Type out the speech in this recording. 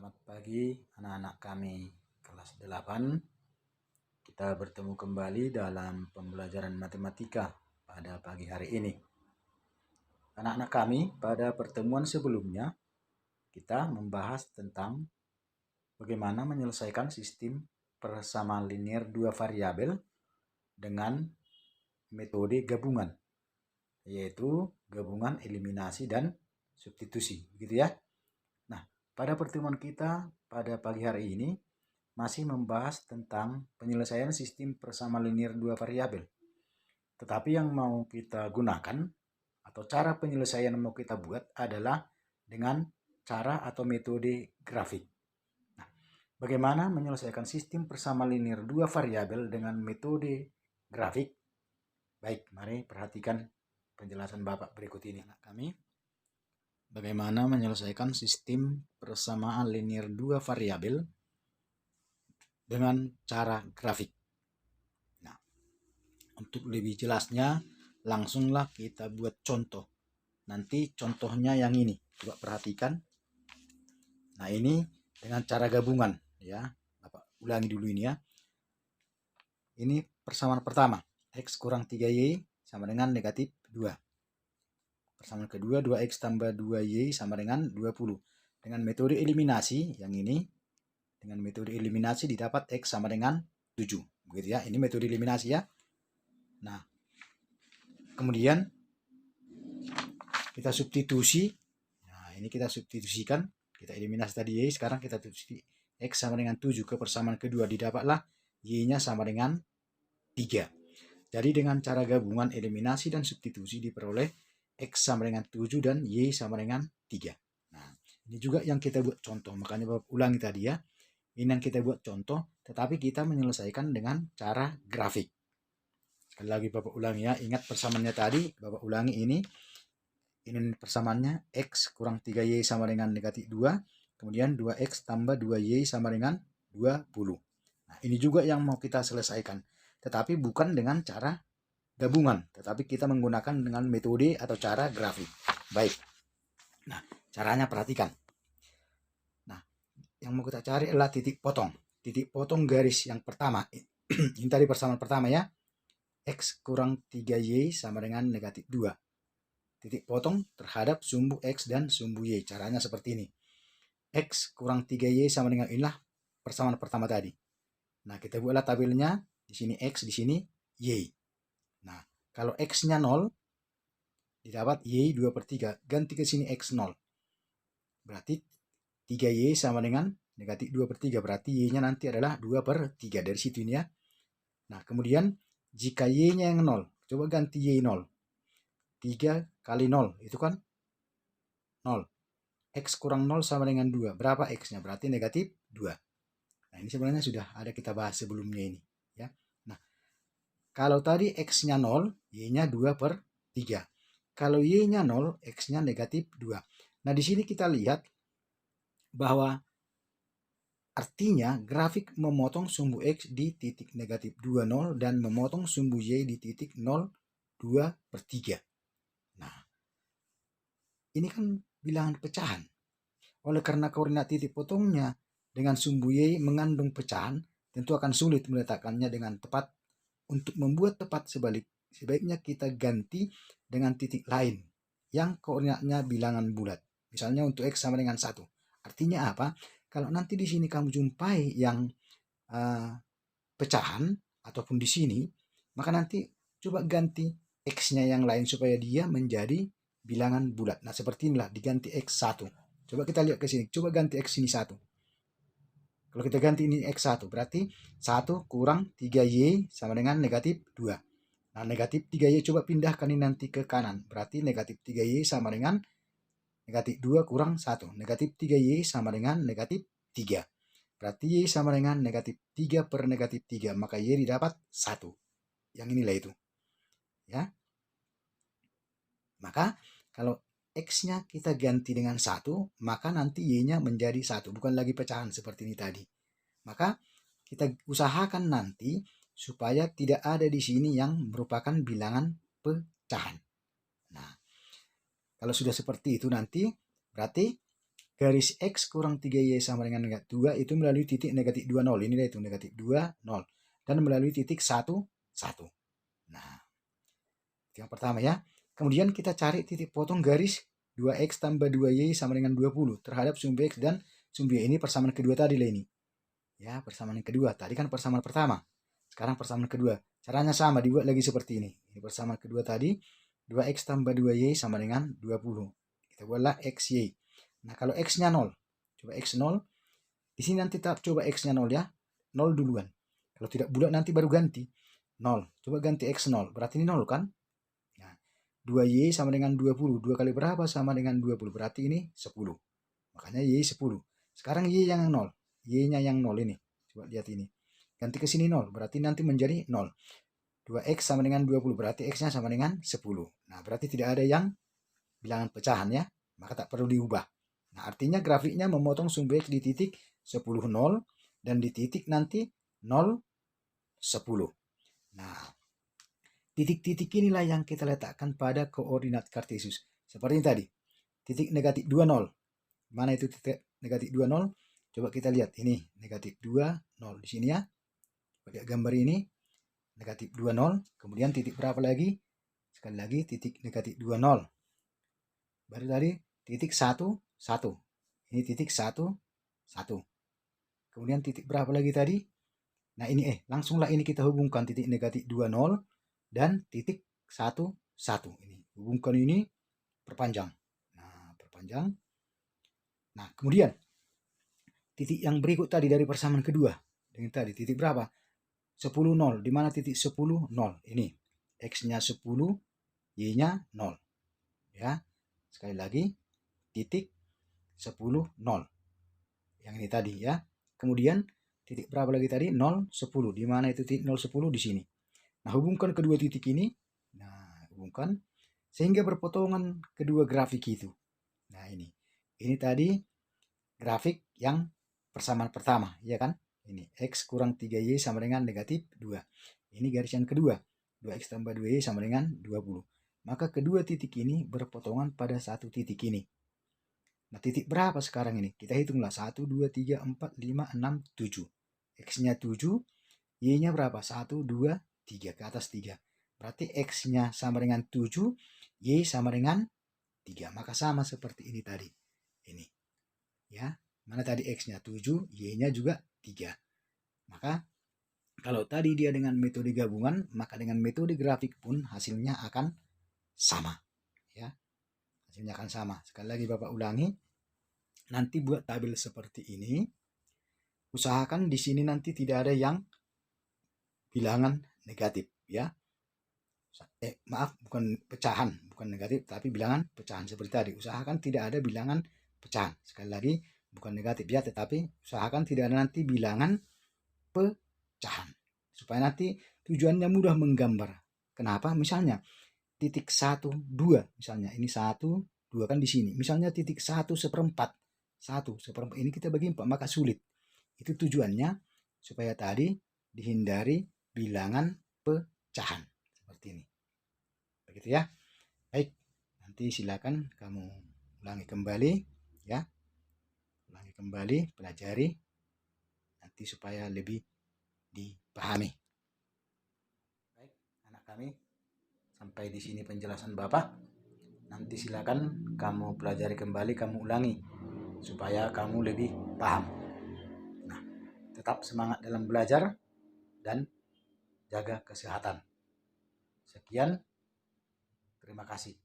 Selamat pagi anak-anak kami kelas 8. Kita bertemu kembali dalam pembelajaran matematika pada pagi hari ini. Anak-anak kami, pada pertemuan sebelumnya kita membahas tentang bagaimana menyelesaikan sistem persamaan linear dua variabel dengan metode gabungan, yaitu gabungan eliminasi dan substitusi, gitu ya. Nah, pada pertemuan kita pada pagi hari ini masih membahas tentang penyelesaian sistem persamaan linear dua variabel. Tetapi yang mau kita gunakan atau cara penyelesaian yang mau kita buat adalah dengan cara atau metode grafik. Nah, bagaimana menyelesaikan sistem persamaan linear dua variabel dengan metode grafik? Baik, mari perhatikan penjelasan Bapak berikut ini, anak kami. Bagaimana menyelesaikan sistem persamaan linear dua variabel dengan cara grafik. Nah, untuk lebih jelasnya, langsunglah kita buat contoh. Nanti contohnya yang ini, coba perhatikan. Nah, ini dengan cara gabungan, ya. Bapak ulangi dulu ini ya. Ini persamaan pertama, X kurang 3Y sama dengan negatif 2. Persamaan kedua, 2X tambah 2Y sama dengan 20. Dengan metode eliminasi, yang ini, dengan metode eliminasi didapat X sama dengan 7. Begitu ya, ini metode eliminasi ya. Nah, kemudian kita substitusi. Nah, ini kita substitusikan. Kita eliminasi tadi Y, sekarang kita substitusi X sama dengan 7 ke persamaan kedua. Didapatlah Y-nya sama dengan 3. Jadi dengan cara gabungan eliminasi dan substitusi diperoleh X sama dengan 7 dan Y sama dengan 3. Nah, ini juga yang kita buat contoh. Makanya Bapak ulangi tadi ya. Ini yang kita buat contoh, tetapi kita menyelesaikan dengan cara grafik. Sekali lagi Bapak ulangi ya. Ingat persamaannya tadi, Bapak ulangi ini. Ini persamaannya X kurang 3Y sama dengan negatif 2. Kemudian 2X tambah 2Y sama dengan 20. Nah, ini juga yang mau kita selesaikan. Tetapi bukan dengan cara gabungan. Tetapi kita menggunakan dengan metode atau cara grafik. Baik. Nah, caranya perhatikan. Nah, yang mau kita cari adalah titik potong. Titik potong garis yang pertama. Ini tadi persamaan pertama ya. X kurang 3Y sama dengan negatif 2. Titik potong terhadap sumbu X dan sumbu Y. Caranya seperti ini. X kurang 3Y sama dengan inilah persamaan pertama tadi. Nah, kita buatlah tabelnya. Di sini X, di sini Y. Nah, kalau X-nya 0, didapat Y 2/3. Ganti ke sini X 0. Berarti 3Y sama dengan negatif 2/3. Berarti Y-nya nanti adalah 2/3. Dari situ ini ya. Nah, kemudian jika Y-nya yang 0, coba ganti Y 0. 3 kali 0, itu kan 0. X kurang 0 sama dengan 2. Berapa X-nya? Berarti negatif 2. Nah, ini sebenarnya sudah ada kita bahas sebelumnya ini. Ya. Nah, kalau tadi X-nya 0, Y-nya 2/3. Kalau Y-nya 0, X-nya negatif 2. Nah, di sini kita lihat bahwa artinya grafik memotong sumbu X di titik negatif 20 dan memotong sumbu Y di titik 0, 2/3. Nah, ini kan bilangan pecahan. Oleh karena koordinat titik potongnya dengan sumbu Y mengandung pecahan, tentu akan sulit meletakkannya dengan tepat. Untuk membuat tepat sebaiknya kita ganti dengan titik lain yang koordinatnya bilangan bulat. Misalnya untuk X sama dengan 1. Artinya apa? Kalau nanti di sini kamu jumpai yang pecahan ataupun di sini, maka nanti coba ganti X-nya yang lain supaya dia menjadi bilangan bulat. Nah, seperti inilah diganti X1. Coba kita lihat ke sini. Coba ganti X ini 1. Kalau kita ganti ini X1, berarti 1 kurang 3Y sama dengan negatif 2. Nah, negatif 3Y coba pindahkan ini nanti ke kanan. Berarti negatif 3Y sama dengan negatif 2 kurang 1. Negatif 3Y sama dengan negatif 3. Berarti Y sama dengan negatif 3 per negatif 3. Maka Y didapat 1. Yang inilah itu. Ya. Maka kalau X-nya kita ganti dengan 1, maka nanti Y-nya menjadi 1. Bukan lagi pecahan seperti ini tadi. Maka kita usahakan nanti supaya tidak ada di sini yang merupakan bilangan pecahan. Nah, kalau sudah seperti itu nanti berarti garis X kurang 3Y sama dengan negatif 2 itu melalui titik negatif 2, 0. Ini itu negatif 2, 0. Dan melalui titik 1, 1. Nah, yang pertama ya. Kemudian kita cari titik potong garis 2X tambah 2Y sama dengan 20 terhadap sumbu X dan sumbu Y. Ini persamaan kedua tadi lah ini. Ya, persamaan yang kedua. Tadi kan persamaan pertama. Sekarang persamaan kedua. Caranya sama, dibuat lagi seperti ini. Ini persamaan kedua tadi. 2X tambah 2Y sama dengan 20. Kita buatlah XY. Nah, kalau X-nya 0. Coba X 0. Di sini nanti tetap coba X-nya 0 ya. 0 duluan. Kalau tidak bulat nanti baru ganti. 0. Coba ganti X 0. Berarti ini 0 kan? Nah, 2Y sama dengan 20. 2 kali berapa sama dengan 20? Berarti ini 10. Makanya Y 10. Sekarang Y yang 0. Y-nya yang 0 ini. Coba lihat ini. Ganti ke sini 0. Berarti nanti menjadi 0. 2X sama dengan 20. Berarti X-nya sama dengan 10. Nah, berarti tidak ada yang bilangan pecahan ya. Maka tak perlu diubah. Nah, artinya grafiknya memotong sumbu X di titik 10, 0. Dan di titik nanti 0, 10. Nah, titik-titik inilah yang kita letakkan pada koordinat kartesius. Seperti tadi. Titik negatif 2, 0. Mana itu titik negatif 2, 0? Coba kita lihat. Ini negatif 2, 0. Di sini ya. Pakai gambar ini. Negatif 2, 0. Kemudian titik berapa lagi? Sekali lagi titik negatif 2, 0. Baru tadi titik 1, 1. Ini titik 1, 1. Kemudian titik berapa lagi tadi? Nah ini langsunglah ini kita hubungkan titik negatif 2, 0 dan titik 1, 1. Ini hubungkan ini, perpanjang. Nah, perpanjang. Nah, kemudian titik yang berikut tadi dari persamaan kedua. Dengan tadi titik berapa? 10, 0. Di mana titik 10, 0? Ini. X-nya 10, Y-nya 0. Ya. Sekali lagi, titik 10, 0. Yang ini tadi ya. Kemudian titik berapa lagi tadi? 0, 10. Di mana itu titik 0, 10? Di sini. Nah, hubungkan kedua titik ini. Nah, hubungkan. Sehingga berpotongan kedua grafik itu. Nah, ini. Ini tadi grafik yang persamaan pertama. Ya kan? Ini X kurang 3Y sama dengan negatif 2. Ini garis yang kedua. 2X tambah 2Y sama dengan 20. Maka kedua titik ini berpotongan pada satu titik ini. Nah, titik berapa sekarang ini? Kita hitunglah. 1, 2, 3, 4, 5, 6, 7. X-nya 7. Y-nya berapa? 1, 2, 3. Ke atas 3. Berarti X-nya sama dengan 7. Y sama dengan 3. Maka sama seperti ini tadi. Ini. Ya. Mana tadi X-nya 7, Y-nya juga 3. Maka kalau tadi dia dengan metode gabungan, maka dengan metode grafik pun hasilnya akan sama. Ya. Hasilnya akan sama. Sekali lagi Bapak ulangi. Nanti buat tabel seperti ini. Usahakan di sini nanti tidak ada yang bilangan negatif ya. Maaf, bukan pecahan, bukan negatif, tapi bilangan pecahan seperti tadi. Usahakan tidak ada bilangan pecahan. Sekali lagi, bukan negatif ya, tetapi usahakan tidak ada nanti bilangan pecahan. Supaya nanti tujuannya mudah menggambar. Kenapa? Misalnya titik 1, 2, misalnya ini 1, 2 kan di sini. Misalnya titik 1 seperempat. 1 seperempat ini kita bagi 4, maka sulit. Itu tujuannya supaya tadi dihindari bilangan pecahan. Seperti ini. Begitu ya. Baik, nanti silakan kamu ulangi kembali ya. Ulangi kembali, pelajari nanti supaya lebih dipahami. Baik, anak kami, sampai di sini penjelasan Bapak. Nanti silakan kamu pelajari kembali, kamu ulangi supaya kamu lebih paham. Nah, tetap semangat dalam belajar dan jaga kesehatan. Sekian, terima kasih.